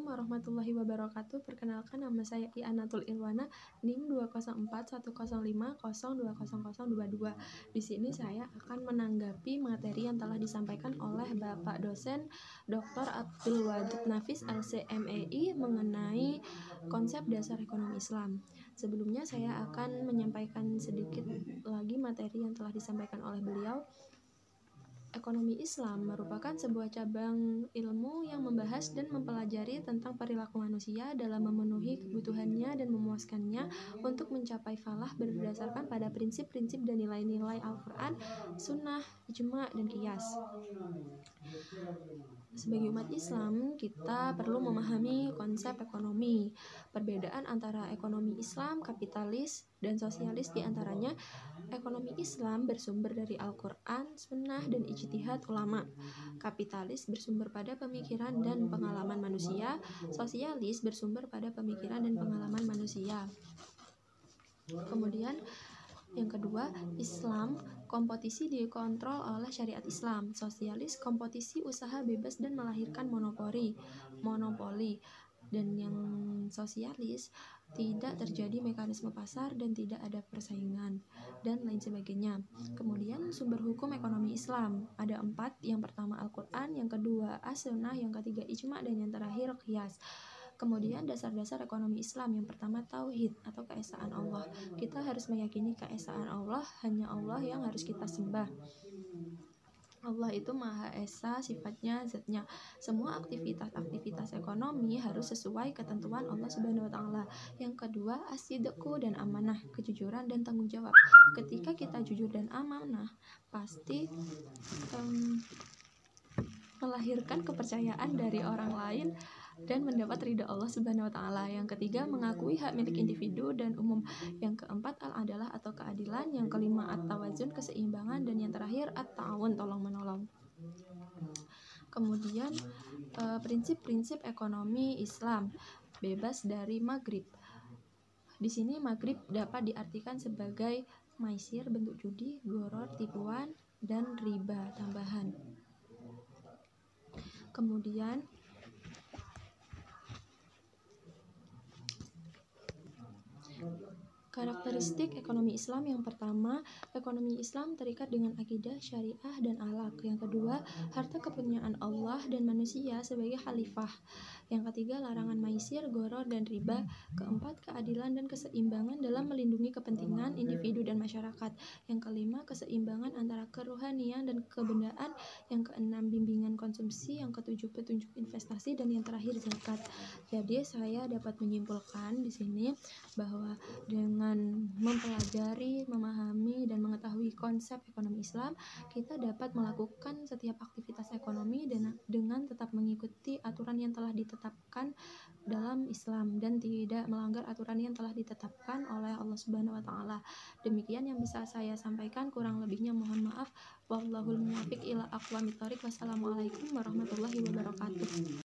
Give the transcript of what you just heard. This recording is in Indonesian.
Assalamualaikum warahmatullahi wabarakatuh. Perkenalkan, nama saya I'anatul Ilwana, NIM 2041050200022. Di sini saya akan menanggapi materi yang telah disampaikan oleh Bapak dosen Dr. Abdul Wadud Nafis LC.MEI mengenai konsep dasar ekonomi Islam. Sebelumnya saya akan menyampaikan sedikit lagi materi yang telah disampaikan oleh beliau. Ekonomi Islam merupakan sebuah cabang ilmu yang membahas dan mempelajari tentang perilaku manusia dalam memenuhi kebutuhannya dan memuaskannya untuk mencapai falah berdasarkan pada prinsip-prinsip dan nilai-nilai Al-Quran, Sunnah, Ijma', dan Qiyas. Sebagai umat Islam, kita perlu memahami konsep ekonomi. Perbedaan antara ekonomi Islam, kapitalis, dan sosialis diantaranya ekonomi Islam bersumber dari Al-Quran, Sunnah, dan ijtihad ulama. Kapitalis bersumber pada pemikiran dan pengalaman manusia. Sosialis bersumber pada pemikiran dan pengalaman manusia. Kemudian yang kedua, Islam kompetisi dikontrol oleh syariat Islam. Sosialis kompetisi usaha bebas dan melahirkan monopoli. Dan yang sosialis tidak terjadi mekanisme pasar dan tidak ada persaingan dan lain sebagainya. Kemudian sumber hukum ekonomi Islam ada 4. Yang pertama Al-Quran, yang kedua As-Sunnah, yang ketiga Ijma', dan yang terakhir Qiyas. Kemudian dasar-dasar ekonomi Islam, yang pertama tauhid atau keesaan Allah. Kita harus meyakini keesaan Allah, hanya Allah yang harus kita sembah. Allah itu Maha Esa, sifatnya, zatnya. Semua aktivitas ekonomi harus sesuai ketentuan Allah Subhanahu wa taala. Yang kedua, as-sidqu dan amanah, kejujuran dan tanggung jawab. Ketika kita jujur dan amanah, pasti melahirkan kepercayaan dari orang lain dan mendapat ridha Allah Subhanahu wa taala. Yang ketiga, mengakui hak milik individu dan umum. Yang keempat, al-adalah atau keadilan. Yang kelima, at-tawazun, keseimbangan. Dan yang terakhir, at-ta'awun, tolong-menolong. Kemudian prinsip-prinsip ekonomi Islam bebas dari maghrib. Di sini maghrib dapat diartikan sebagai maisir, bentuk judi, goror, tipuan, dan riba tambahan. Kemudian karakteristik ekonomi Islam, yang pertama, ekonomi Islam terikat dengan akidah, syariah, dan akhlak. Yang kedua, harta kepunyaan Allah dan manusia sebagai khalifah. Yang ketiga, larangan maisir, goror, dan riba. Keempat, keadilan dan keseimbangan dalam melindungi kepentingan individu dan masyarakat. Yang kelima, keseimbangan antara kerohanian dan kebendaan. Yang keenam, bimbingan konsumsi. Yang ketujuh, petunjuk investasi. Dan yang terakhir, zakat. Jadi saya dapat menyimpulkan di sini bahwa dengan mempelajari, memahami, dan mengetahui konsep ekonomi Islam, kita dapat melakukan setiap aktivitas ekonomi dengan tetap mengikuti aturan yang telah ditetapkan dalam Islam dan tidak melanggar aturan yang telah ditetapkan oleh Allah Subhanahu wa taala. Demikian yang bisa saya sampaikan, kurang lebihnya mohon maaf. Wallahul muwaffiq ila aqwamit thoriq. Wassalamualaikum warahmatullahi wabarakatuh.